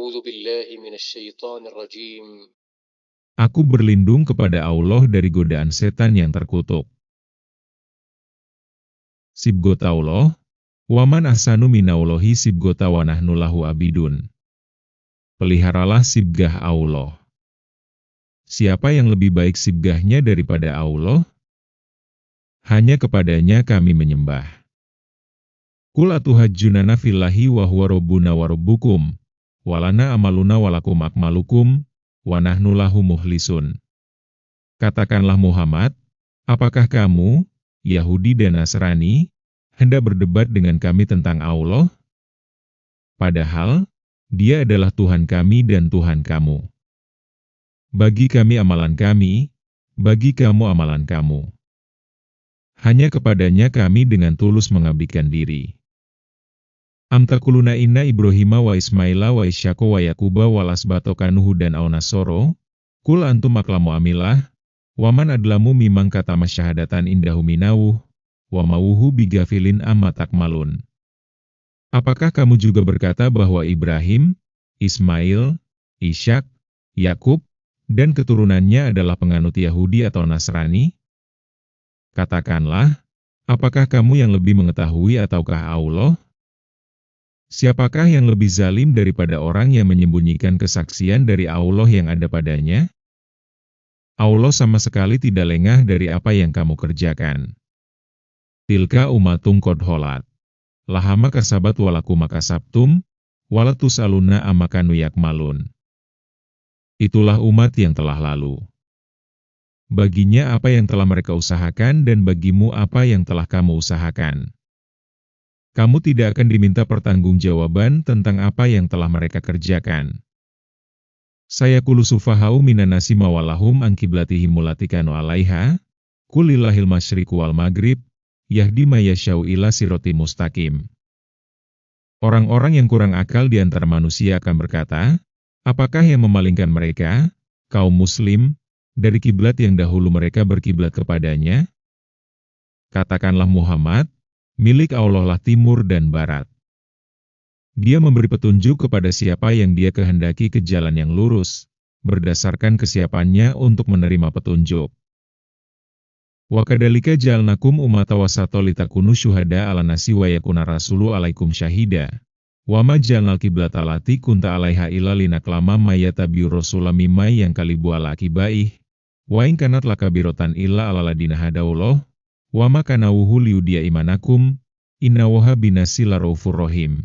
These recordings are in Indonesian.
أعوذ بالله من الشيطان الرجيم. Aku berlindung kepada Allah dari godaan setan yang terkutuk. Sibghatullah, waman ahsanu minallahi sibghata wa nahnu lahu abidun. Peliharalah sibgah Allah. Siapa yang lebih baik sibgahnya daripada Allah? Hanya kepadanya kami menyembah. Qul atuhajjunana fillahi wa huwa rabbuna wa rabbukum, walana amaluna walakum akmalukum, wa nahnu lahu mukhlisun. Katakanlah Muhammad, apakah kamu, Yahudi dan Nasrani, hendak berdebat dengan kami tentang Allah? Padahal, Dia adalah Tuhan kami dan Tuhan kamu. Bagi kami amalan kami, bagi kamu amalan kamu. Hanya kepadanya kami dengan tulus mengabdikan diri. Am taquluna inna Ibrahima wa Ismaila wa Isyaqa wa Yaquba wa lasbata kanuhu dan au nasoro? Qul antum aklamu amilah, wa man adlamu mimman katama syahadatan indahu minawuh, wa mawuhu bigafilin amma takmalun. Apakah kamu juga berkata bahwa Ibrahim, Ismail, Ishak, Yakub, dan keturunannya adalah penganut Yahudi atau Nasrani? Katakanlah, apakah kamu yang lebih mengetahui ataukah Allah? Siapakah yang lebih zalim daripada orang yang menyembunyikan kesaksian dari Allah yang ada padanya? Allah sama sekali tidak lengah dari apa yang kamu kerjakan. Tilka umatun qad kholat. Laha ma kasabat walakum ma kasabtum, wala tusaluna amma kanu yakmalun. Itulah umat yang telah lalu. Baginya apa yang telah mereka usahakan dan bagimu apa yang telah kamu usahakan. Kamu tidak akan diminta pertanggungjawaban tentang apa yang telah mereka kerjakan. Sayaqulu sufahau minan nasi mawallahum an qiblatihim allati kanu 'alaiha, qul lillahil masyriqu wal maghrib, yahdi may yasha'u ila siratim mustaqim. Orang-orang yang kurang akal di antara manusia akan berkata, apakah yang memalingkan mereka, kaum muslim, dari kiblat yang dahulu mereka berkiblat kepadanya? Katakanlah Muhammad, milik Allah lah timur dan barat. Dia memberi petunjuk kepada siapa yang Dia kehendaki ke jalan yang lurus, berdasarkan kesiapannya untuk menerima petunjuk. Wa kadzalika ja'alnakum ummatan wasata litakunu syuhada 'alan nasi wa yakuna rasulu 'alaikum syahida. Wa ma ja'alnal qiblata allati kunta 'alaiha illa linaklama may yattabi'ur rasula mimman yanqalibu 'ala aqibaih. Wa in kanat lakabiratan illa 'alal ladina hadallah. Wa ma kana liudiya imanakum, innallaha binasi laraufur rahim.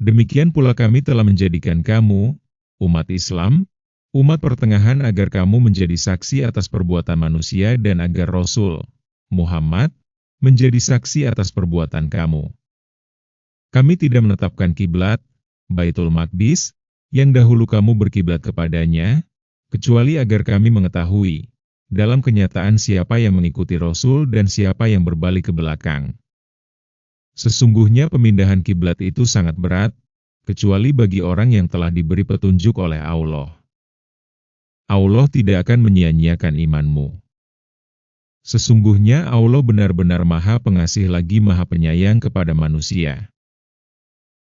Demikian pula kami telah menjadikan kamu, umat Islam, umat pertengahan agar kamu menjadi saksi atas perbuatan manusia dan agar Rasul, Muhammad, menjadi saksi atas perbuatan kamu. Kami tidak menetapkan kiblat, Baitul Maqdis, yang dahulu kamu berkiblat kepadanya, kecuali agar kami mengetahui, dalam kenyataan siapa yang mengikuti Rasul dan siapa yang berbalik ke belakang. Sesungguhnya pemindahan kiblat itu sangat berat, kecuali bagi orang yang telah diberi petunjuk oleh Allah. Allah tidak akan menyia-nyiakan imanmu. Sesungguhnya Allah benar-benar Maha Pengasih lagi Maha Penyayang kepada manusia.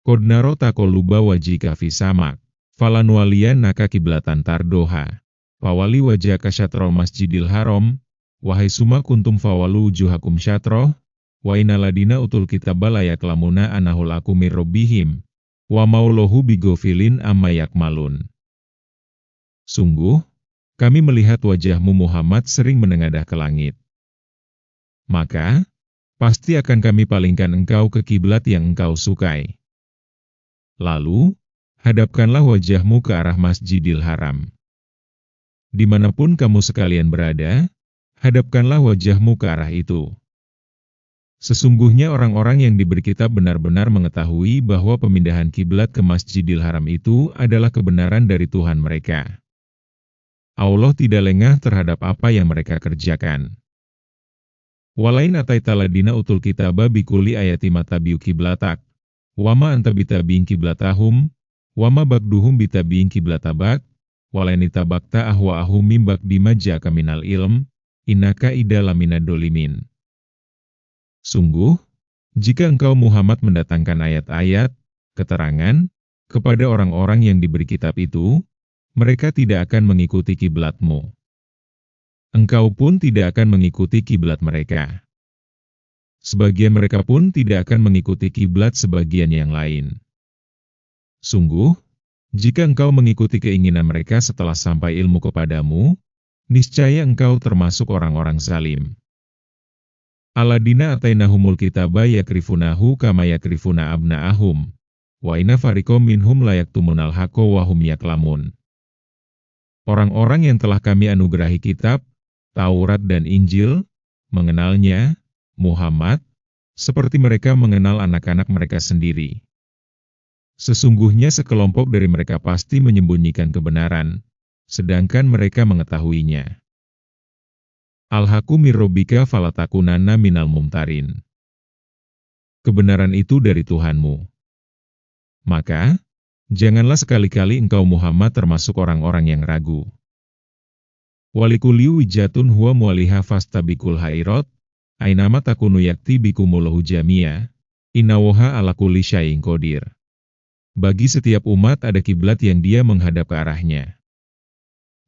Qad nara taqalluba wajhika fis sama', falanwalliyannaka qiblatan tardoha. Fawali wajhaka syatral masjidil haram, wahai summa kuntum fawalu wujuhakum syatroh, wa innal ladina utul kitaba la yaklamuna annahu lakum mir rabbihim, wa maullahu bighafilin amma yakmalun. Sungguh, kami melihat wajahmu Muhammad sering menengadah ke langit. Maka, pasti akan kami palingkan engkau ke kiblat yang engkau sukai. Lalu, hadapkanlah wajahmu ke arah Masjidil Haram. Dimanapun kamu sekalian berada, hadapkanlah wajahmu ke arah itu. Sesungguhnya orang-orang yang diberi kitab benar-benar mengetahui bahwa pemindahan kiblat ke Masjidil Haram itu adalah kebenaran dari Tuhan mereka. Allah tidak lengah terhadap apa yang mereka kerjakan. Walain ataita ladina utul kitaba bikulli ayati matabi'u kiblatak, wama anta bitabi'in kiblatahum, wama bagduhum bitabi'in kiblatabak, walain itabakta ahwa'ahum mim ba'di ma ja'aka minal ilm, innaka idza laminad dolimin. Sungguh, jika engkau Muhammad mendatangkan ayat-ayat, keterangan, kepada orang-orang yang diberi kitab itu, mereka tidak akan mengikuti kiblatmu. Engkau pun tidak akan mengikuti kiblat mereka. Sebagian mereka pun tidak akan mengikuti kiblat sebagian yang lain. Sungguh, jika engkau mengikuti keinginan mereka setelah sampai ilmu kepadamu, niscaya engkau termasuk orang-orang zalim. Alladzina atainahumul kitaba yakrifunahu kama yakrifuna abna'ahum, wa inna fariqam minhum layaktumunal haqqa wa hum yaklamun. Orang-orang yang telah kami anugerahi kitab, Taurat dan Injil, mengenalnya, Muhammad, seperti mereka mengenal anak-anak mereka sendiri. Sesungguhnya sekelompok dari mereka pasti menyembunyikan kebenaran, sedangkan mereka mengetahuinya. Al-haqqu mir rabbika falatakunanna minal mumtarin. Kebenaran itu dari Tuhanmu. Maka, janganlah sekali-kali engkau Muhammad termasuk orang-orang yang ragu. Walikulli wijatun huwa muwaliha fastabikul khairat, ainama takunu yakti bikumullahu jami'a, innallaha ala kulli syai'in qadir. Bagi setiap umat ada kiblat yang dia menghadap ke arahnya.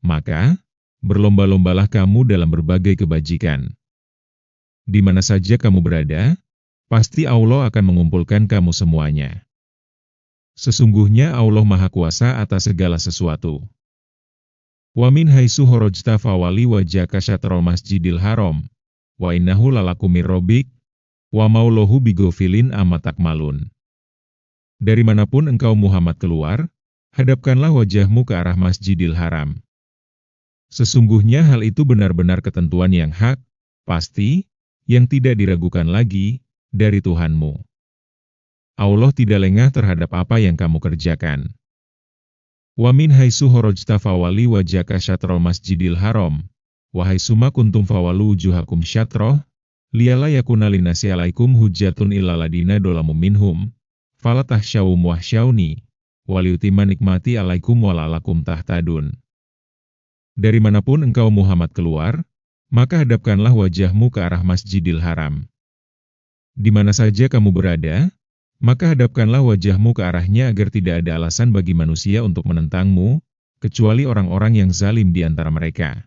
Maka, berlomba-lombalah kamu dalam berbagai kebajikan. Di mana saja kamu berada, pasti Allah akan mengumpulkan kamu semuanya. Sesungguhnya Allah Maha Kuasa atas segala sesuatu. Wa min haitsu kharajta fawalli wajhaka syatral masjidil haram, wa innahu lalakum mir rabbik, wa maulahu bighafilin amma takmalun. Dari manapun engkau Muhammad keluar, hadapkanlah wajahmu ke arah Masjidil Haram. Sesungguhnya hal itu benar-benar ketentuan yang hak, pasti, yang tidak diragukan lagi, dari Tuhanmu. Allah tidak lengah terhadap apa yang kamu kerjakan. Wa min haitsu kharajta fawalli wajhaka syatral masjidil haram, wa haitsuma kuntum fawallu wujuhakum syatrah, liyala yakuna linnasi 'alaikum hujjatun illa ladina dolamu minhum, fala tahsyawhum wahsyauni, waliyutimma nikmati 'alaikum wala'allakum tahtadun. Dari manapun engkau Muhammad keluar, maka hadapkanlah wajahmu ke arah Masjidil Haram. Di mana saja kamu berada, maka hadapkanlah wajahmu ke arahnya agar tidak ada alasan bagi manusia untuk menentangmu, kecuali orang-orang yang zalim di antara mereka.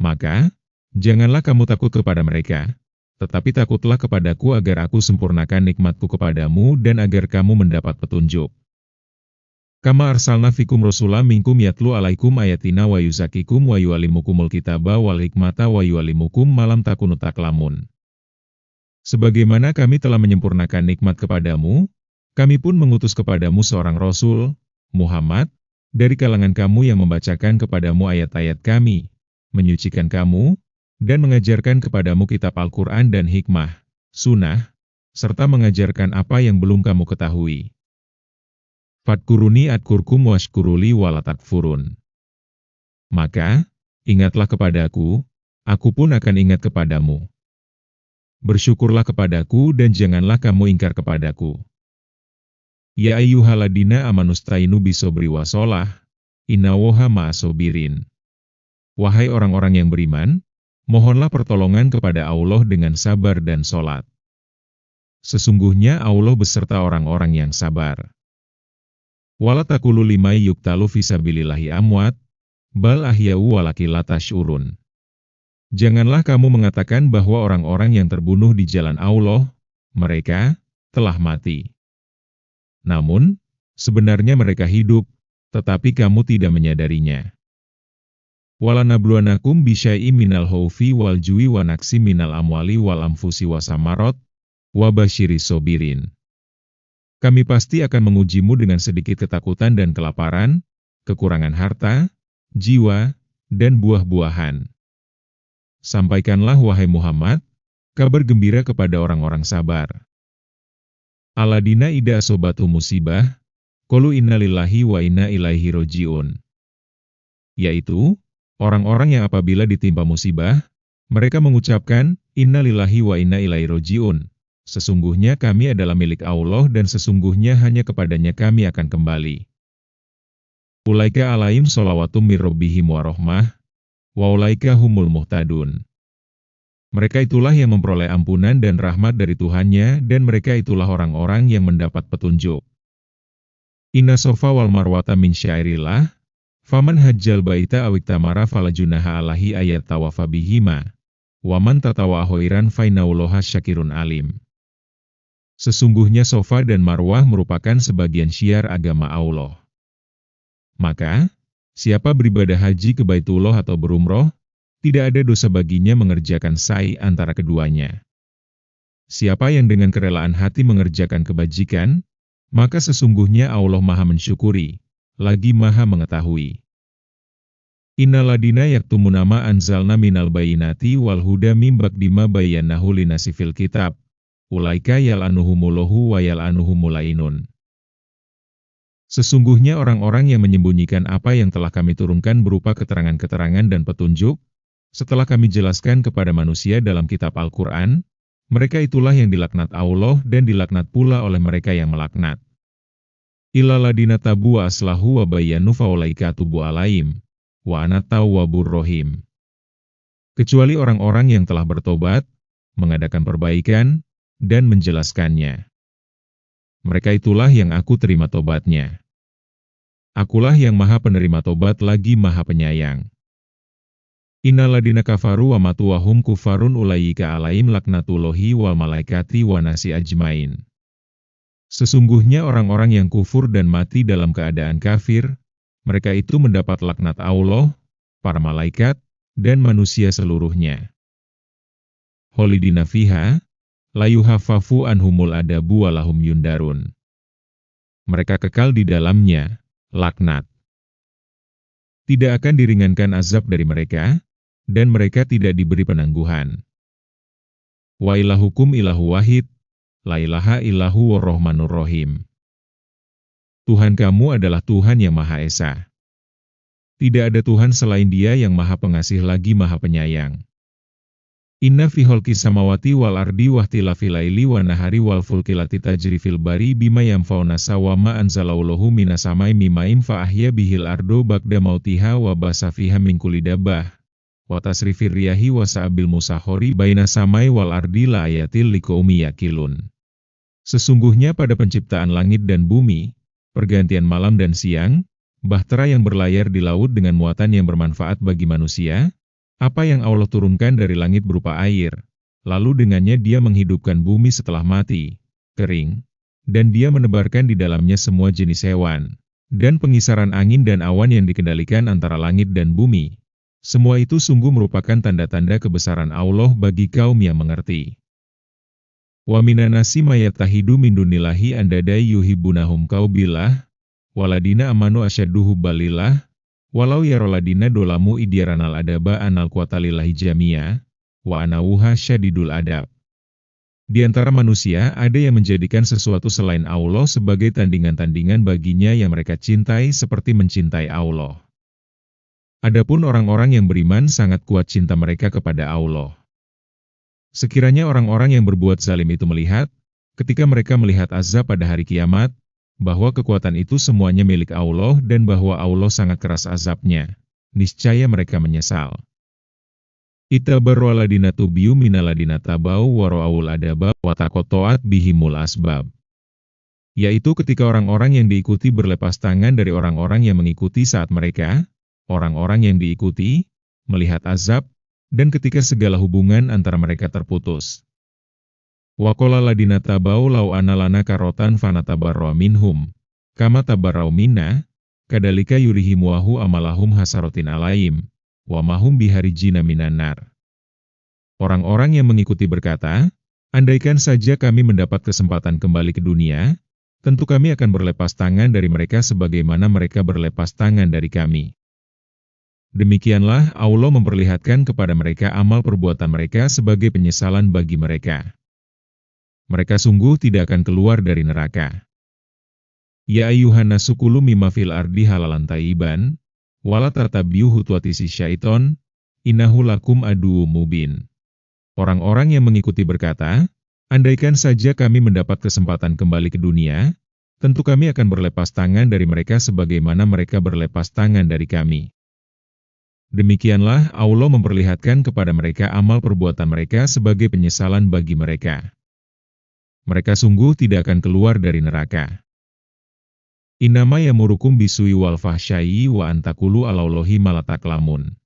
Maka, janganlah kamu takut kepada mereka, tetapi takutlah kepadaku agar aku sempurnakan nikmatku kepadamu dan agar kamu mendapat petunjuk. Kama arsalna fikum rasulam minkum yatlu alaikum ayatina wa yuzakikum wa yu'allimukumul kitaba wal hikmata wa yu'allimukum malam takunu taklamun. Sebagaimana kami telah menyempurnakan nikmat kepadamu, kami pun mengutus kepadamu seorang Rasul, Muhammad, dari kalangan kamu yang membacakan kepadamu ayat-ayat kami, menyucikan kamu, dan mengajarkan kepadamu kitab Al-Quran dan hikmah, sunnah, serta mengajarkan apa yang belum kamu ketahui. Fadkuruni adkurkum washkuruli walatakfurun. Maka, ingatlah kepadaku, aku pun akan ingat kepadamu. Bersyukurlah kepadaku dan janganlah kamu ingkar kepadaku. Ya ayyuhaladina amanustainu bisobri wasolah, innawoha ma'asobirin. Wahai orang-orang yang beriman, mohonlah pertolongan kepada Allah dengan sabar dan sholat. Sesungguhnya Allah beserta orang-orang yang sabar. Wala taqulu limay yuktalu fisabilillahi amwat, bal ahya'u walakin la tash'urun. Janganlah kamu mengatakan bahwa orang-orang yang terbunuh di jalan Allah, mereka telah mati. Namun, sebenarnya mereka hidup, tetapi kamu tidak menyadarinya. Walanabluwanakum bisyai'im minal khaufi wal ju'i wa naqsim minal amwali wal anfusi wasamarot, wa basyiris sobirin. Kami pasti akan mengujimu dengan sedikit ketakutan dan kelaparan, kekurangan harta, jiwa, dan buah-buahan. Sampaikanlah wahai Muhammad, kabar gembira kepada orang-orang sabar. Alladzina idza asobatu musibah, qalu inna lillahi wa inna ilaihi roji'un. Yaitu, orang-orang yang apabila ditimpa musibah, mereka mengucapkan, inna lillahi wa inna ilaihi roji'un. Sesungguhnya kami adalah milik Allah dan sesungguhnya hanya kepadanya kami akan kembali. Ulaika alaihim sholawatum mir rabbihim wa rahmah, wa ulaika humul muhtadun. Mereka itulah yang memperoleh ampunan dan rahmat dari Tuhannya dan mereka itulah orang-orang yang mendapat petunjuk. Inna sofa wal marwata min syairillah, faman hajjal baita awiktamara falajunaha alahi ayat tawafa bihima, waman tatawa hoiran fainauloha syakirun alim. Sesungguhnya Sofa dan Marwah merupakan sebagian syiar agama Allah. Maka, siapa beribadah haji ke Baitullah atau berumroh, tidak ada dosa baginya mengerjakan sa'i antara keduanya. Siapa yang dengan kerelaan hati mengerjakan kebajikan, maka sesungguhnya Allah Maha mensyukuri, lagi Maha mengetahui. Innaladina yaktumuna ma anzalna minal bayinati wal huda mim ba'dima bayyanahu linasi fil kitab, ulaika yal'anuhumullahu wa yal'anuhumul lainun. Sesungguhnya orang-orang yang menyembunyikan apa yang telah kami turunkan berupa keterangan-keterangan dan petunjuk, setelah kami jelaskan kepada manusia dalam kitab Al-Quran, mereka itulah yang dilaknat Allah dan dilaknat pula oleh mereka yang melaknat. Illaladina tabu wa aslahu wa bayyanu faulaika atubu alaihim, wa ana tawwabur rahim. Kecuali orang-orang yang telah bertobat, mengadakan perbaikan, dan menjelaskannya. Mereka itulah yang aku terima tobatnya. Akulah yang Maha penerima tobat lagi Maha penyayang. Innaladina kafaru wa matu wa hum kufarun ulaika alaihim laknatullahi wal malaikati wa nasi ajmain. Sesungguhnya orang-orang yang kufur dan mati dalam keadaan kafir, mereka itu mendapat laknat Allah, para malaikat, dan manusia seluruhnya. Kholidina fiha, layuhaffafu anhumul adabu walahum yundarun. Mereka kekal di dalamnya, laknat. Tidak akan diringankan azab dari mereka, dan mereka tidak diberi penangguhan. Wa ilahukum ilahu wahid, la ilaha illahu warrahmanur rahim. Tuhan kamu adalah Tuhan yang Maha Esa. Tidak ada Tuhan selain Dia yang Maha Pengasih lagi Maha Penyayang. Inna fi khalqis samawati wal ardi wahtilafil laili wan nahari wal fulki lati tajri fil bari bima yanfa'una sawama anzalallahu minas samai mimaim fa ahya bihil ardo ba'da mautiha wa basa fiha min kulli dabbah wa tasrifir riyahi wa sa'abil musahhari baina samai wal ardi la ayatil liqaumi yaqilun. Sesungguhnya pada penciptaan langit dan bumi, pergantian malam dan siang, bahtera yang berlayar di laut dengan muatan yang bermanfaat bagi manusia, apa yang Allah turunkan dari langit berupa air, lalu dengannya Dia menghidupkan bumi setelah mati, kering, dan Dia menebarkan di dalamnya semua jenis hewan, dan pengisaran angin dan awan yang dikendalikan antara langit dan bumi. Semua itu sungguh merupakan tanda-tanda kebesaran Allah bagi kaum yang mengerti. Wa minan nasi mayattahidu min dunillahi andadai yuhibbunahum kaubillah, waladina amanu asyaddu hubbalillah, walau yaroladina dolamu idyaranal adaba anal kuatalillahi jamia, wa anawuha syadidul adab. Di antara manusia ada yang menjadikan sesuatu selain Allah sebagai tandingan-tandingan baginya yang mereka cintai seperti mencintai Allah. Adapun orang-orang yang beriman sangat kuat cinta mereka kepada Allah. Sekiranya orang-orang yang berbuat zalim itu melihat, ketika mereka melihat azab pada hari kiamat, bahwa kekuatan itu semuanya milik Allah dan bahwa Allah sangat keras azabnya, niscaya mereka menyesal. Itabarru aladina tubiyu minaladina tabau wara'ul adaba wa taqatta'at bihimul asbab. Yaitu ketika orang-orang yang diikuti berlepas tangan dari orang-orang yang mengikuti saat mereka, orang-orang yang diikuti, melihat azab, dan ketika segala hubungan antara mereka terputus. Wa qala ladina tabau law anna lana karotan fanatabarra minhum, kama tabarrau minna, kadalika yurihimuahu amalahum hasarotin alaihim, wa mahum biharijina minan nar. Orang-orang yang mengikuti berkata, andaikan saja kami mendapat kesempatan kembali ke dunia, tentu kami akan berlepas tangan dari mereka sebagaimana mereka berlepas tangan dari kami. Demikianlah Allah memperlihatkan kepada mereka amal perbuatan mereka sebagai penyesalan bagi mereka. Mereka sungguh tidak akan keluar dari neraka. Ya ayyuhan nasu kulu mimma fil ardi halalan thayyiban, wala tartabiyu hutuatisi syaiton, innahu lakum aduwwum mubin. Orang-orang yang mengikuti berkata, andaikan saja kami mendapat kesempatan kembali ke dunia, tentu kami akan berlepas tangan dari mereka sebagaimana mereka berlepas tangan dari kami. Demikianlah Allah memperlihatkan kepada mereka amal perbuatan mereka sebagai penyesalan bagi mereka. Mereka sungguh tidak akan keluar dari neraka. Innama yamurukum bisui wal fahsya'i wa antakulu alaulohi malataklamun.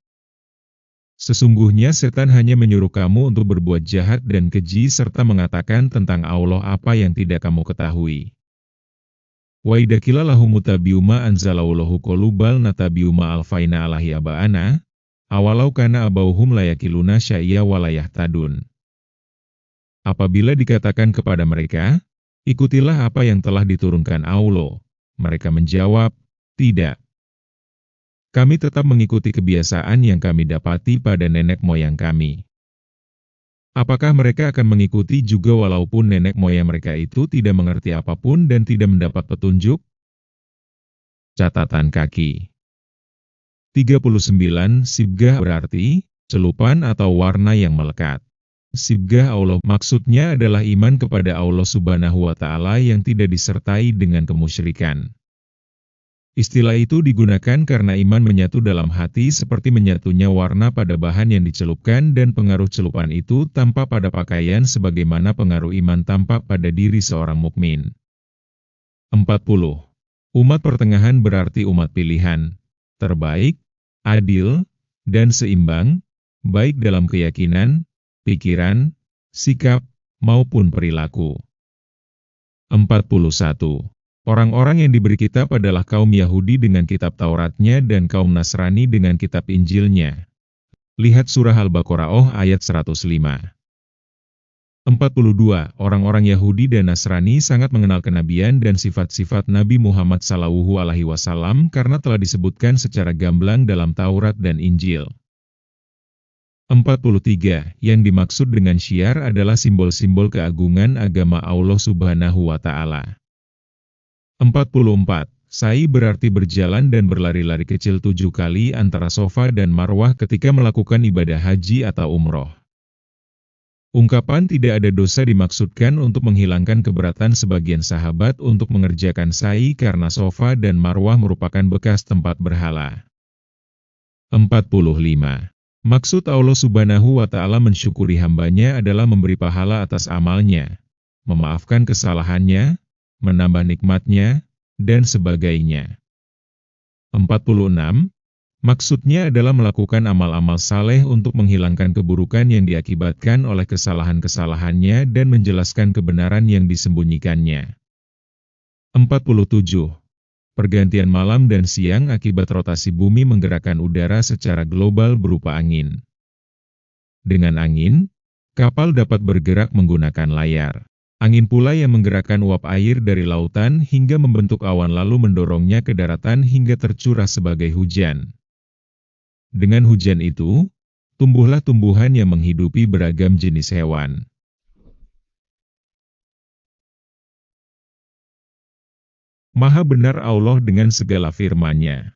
Sesungguhnya setan hanya menyuruh kamu untuk berbuat jahat dan keji serta mengatakan tentang Allah apa yang tidak kamu ketahui. Wa idza qila lahum muttabi'u ma anzalallahu qalu bal natabi'u ma alfaina alahi aba'ana, awalau kana abauhum layakiluna syai'a wa layahtadun. Apabila dikatakan kepada mereka, ikutilah apa yang telah diturunkan Allah, mereka menjawab, tidak. Kami tetap mengikuti kebiasaan yang kami dapati pada nenek moyang kami. Apakah mereka akan mengikuti juga walaupun nenek moyang mereka itu tidak mengerti apapun dan tidak mendapat petunjuk? Catatan kaki 39. Sibghah berarti celupan atau warna yang melekat. Sibghah Allah maksudnya adalah iman kepada Allah Subhanahu wa Ta'ala yang tidak disertai dengan kemusyrikan. Istilah itu digunakan karena iman menyatu dalam hati seperti menyatunya warna pada bahan yang dicelupkan dan pengaruh celupan itu tampak pada pakaian sebagaimana pengaruh iman tampak pada diri seorang mukmin. 40. Umat pertengahan berarti umat pilihan, terbaik, adil, dan seimbang, baik dalam keyakinan, pikiran, sikap, maupun perilaku. 41. Orang-orang yang diberi kitab adalah kaum Yahudi dengan kitab Tauratnya dan kaum Nasrani dengan kitab Injilnya. Lihat surah Al-Baqarah ayat 105. 42. Orang-orang Yahudi dan Nasrani sangat mengenal kenabian dan sifat-sifat Nabi Muhammad SAW karena telah disebutkan secara gamblang dalam Taurat dan Injil. 43. Yang dimaksud dengan syiar adalah simbol-simbol keagungan agama Allah Subhanahu wa Ta'ala. 44. Sa'i berarti berjalan dan berlari-lari kecil 7 kali antara Safa dan Marwah ketika melakukan ibadah haji atau umroh. Ungkapan tidak ada dosa dimaksudkan untuk menghilangkan keberatan sebagian sahabat untuk mengerjakan sa'i karena Safa dan Marwah merupakan bekas tempat berhala. 45. Maksud Allah Subhanahu wa Ta'ala mensyukuri hambanya adalah memberi pahala atas amalnya, memaafkan kesalahannya, menambah nikmatnya, dan sebagainya. 46. Maksudnya adalah melakukan amal-amal saleh untuk menghilangkan keburukan yang diakibatkan oleh kesalahan-kesalahannya dan menjelaskan kebenaran yang disembunyikannya. 47. Pergantian malam dan siang akibat rotasi bumi menggerakkan udara secara global berupa angin. Dengan angin, kapal dapat bergerak menggunakan layar. Angin pula yang menggerakkan uap air dari lautan hingga membentuk awan lalu mendorongnya ke daratan hingga tercurah sebagai hujan. Dengan hujan itu, tumbuhlah tumbuhan yang menghidupi beragam jenis hewan. Maha benar Allah dengan segala firman-Nya.